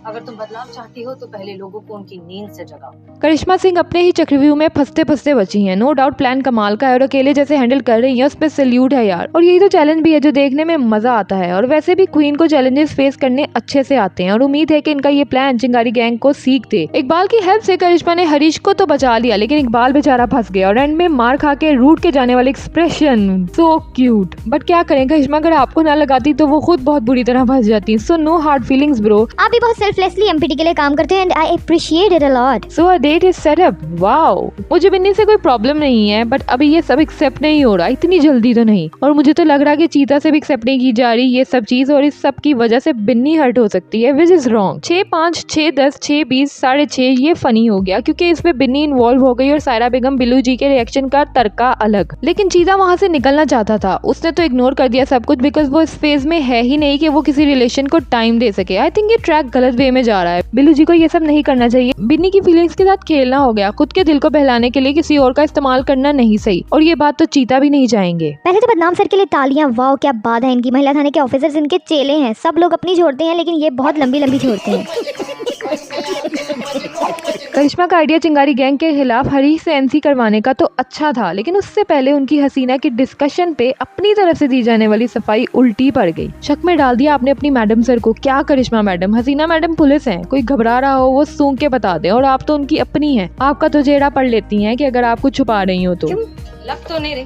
अगर तुम बदलाव चाहती हो तो पहले लोगों को उनकी नींद से जगाओ। करिश्मा सिंह अपने ही चक्रव्यूह में फंसते फंसते बची हैं। नो डाउट प्लान कमाल का है और अकेले जैसे हैंडल कर रही है, उस पे सैल्यूट है यार। और यही तो चैलेंज भी है जो देखने में मजा आता है। और वैसे भी क्वीन को चैलेंजेस फेस करने अच्छे से आते हैं और उम्मीद है कि इनका ये प्लान चिंगारी गैंग को सीख दे। इकबाल की हेल्प से करिश्मा ने हरीश को तो बचा लिया, लेकिन इकबाल बेचारा फंस गया और एंड में मार खा के रूठ के जाने वाले एक्सप्रेशन, सो क्यूट। बट क्या करें, करिश्मा अगर आपको ना लगाती तो वो खुद बहुत बुरी तरह फंस जाती। So no hard feelings bro. आप भी बहुत सेल्फलेसली एमपीटी के लिए काम करते हैं and I appreciate it a lot. So a date is set up. Wow, मुझे बिन्नी से कोई प्रॉब्लम नहीं है, बट अभी ये सब एक्सेप्ट नहीं हो रहा, इतनी जल्दी तो नहीं। और मुझे तो लग रहा है कि चीता से भी एक्सेप्ट नहीं की जा रही ये सब चीज, और इस सब की वजह से बिन्नी हर्ट हो सकती है, विच इज रॉन्ग। 6, 5, 6, 10, 6, 20, 6.5 ये फनी हो गया क्योंकि इसमें बिन्नी इन्वॉल्व हो गई और सायरा बेगम बिल्लू जी के रिएक्शन का तड़का अलग। लेकिन चीता वहाँ से निकलना चाहता था, उसने तो इग्नोर कर दिया सब कुछ बिकॉज वो इस फेज में है ही नहीं कि वो किसी रिलेशन को टाइम दे सके। आई थिंक ये ट्रैक गलत वे में जा रहा है। बिल्लू जी को ये सब नहीं करना चाहिए। बिन्नी की फीलिंग्स के साथ खेलना हो गया, खुद के दिल को बहलाने के लिए किसी और का इस्तेमाल करना नहीं सही, और ये बात तो चीता भी नहीं चाहेंगे। पहले तो बदनाम सर के लिए तालियां, वाओ क्या बात है इनकी। महिला थाने के ऑफिसर्स इनके चेले हैं, सब लोग अपनी छोड़ते हैं लेकिन ये बहुत लंबी लंबी छोड़ते हैं। करिश्मा का आइडिया चिंगारी गैंग के खिलाफ हरीश से एनसी करवाने का तो अच्छा था, लेकिन उससे पहले उनकी हसीना की डिस्कशन पे अपनी तरफ से दी जाने वाली सफाई उल्टी पड़ गई। शक में डाल दिया आपने अपनी मैडम सर को। क्या करिश्मा मैडम, हसीना मैडम पुलिस हैं, कोई घबरा रहा हो वो सूंघ के बता दे, और आप तो उनकी अपनी हैं। आपका तो जेड़ा पढ़ लेती हैं कि अगर आप कुछ छुपा रही हो तो। क्यों, लग तो नहीं रही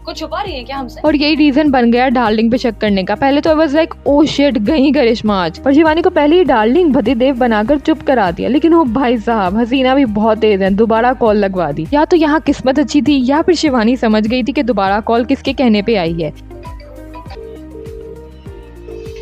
कुछ छुपा रही है क्या हमसे? और यही रीजन बन गया डार्लिंग पे शक करने का। पहले तो I was like oh shit, गई करिश्मा आज। और शिवानी को पहले ही डार्लिंग भतीदेव बनाकर चुप करा दिया, लेकिन वो भाई साहब हसीना भी बहुत तेज है, दोबारा कॉल लगवा दी। या तो यहाँ किस्मत अच्छी थी या फिर शिवानी समझ गई थी कि दोबारा कॉल किसके कहने पे आई है।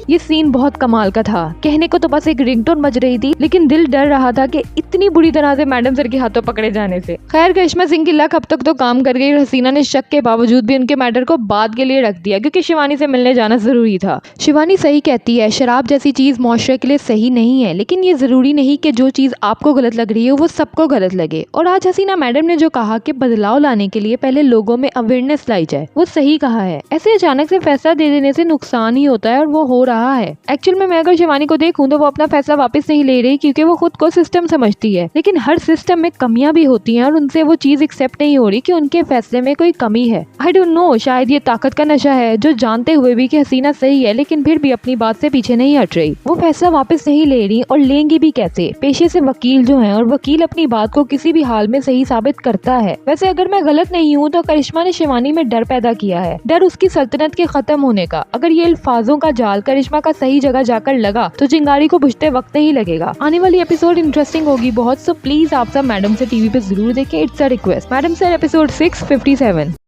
ये सीन बहुत कमाल का था। कहने को तो बस एक रिंगटोन बज रही थी, लेकिन दिल डर रहा था कि इतनी बुरी तरह से मैडम सर के हाथों पकड़े जाने से। खैर करिश्मा सिंह की लक अब तक तो काम कर गई और हसीना ने शक के बावजूद भी उनके मैटर को बाद के लिए रख दिया क्योंकि शिवानी से मिलने जाना जरूरी था। शिवानी सही कहती है, शराब जैसी चीज मुआशरे के लिए सही नहीं है, लेकिन ये जरूरी नहीं कि जो चीज आपको गलत लग रही है वो सबको गलत लगे। और आज हसीना मैडम ने जो कहा कि बदलाव लाने के लिए पहले लोगों में अवेयरनेस लाई जाए, वो सही कहा है। ऐसे अचानक से फैसला दे देने से नुकसान ही होता है और वो हो रहा है। एक्चुअल में मैं अगर शिवानी को देखूं तो वो अपना फैसला वापस नहीं ले रही क्योंकि वो खुद को सिस्टम समझती है, लेकिन हर सिस्टम में कमियां भी होती हैं और उनसे वो चीज एक्सेप्ट नहीं हो रही कि उनके फैसले में कोई कमी है। आई डोंट नो, शायद ये ताकत का नशा है जो जानते हुए भी कि हसीना सही है लेकिन फिर भी अपनी बात से पीछे नहीं हट रही। वो फैसला वापस नहीं ले रही और लेंगी भी कैसे? पेशे से वकील जो है, और वकील अपनी बात को किसी भी हाल में सही साबित करता है। वैसे अगर मैं गलत नहीं हूँ तो करिश्मा ने शिवानी में डर पैदा किया है, डर उसकी सल्तनत के खत्म होने का। अगर ये अल्फाजों का जाल करिश्मा का सही जगह जाकर लगा तो चिंगारी को बुझते वक्त नहीं लगेगा। आने वाली एपिसोड इंटरेस्टिंग होगी बहुत, सो प्लीज आप सब मैडम से टीवी पे जरूर देखें, it's a request. Madam sir episode 657।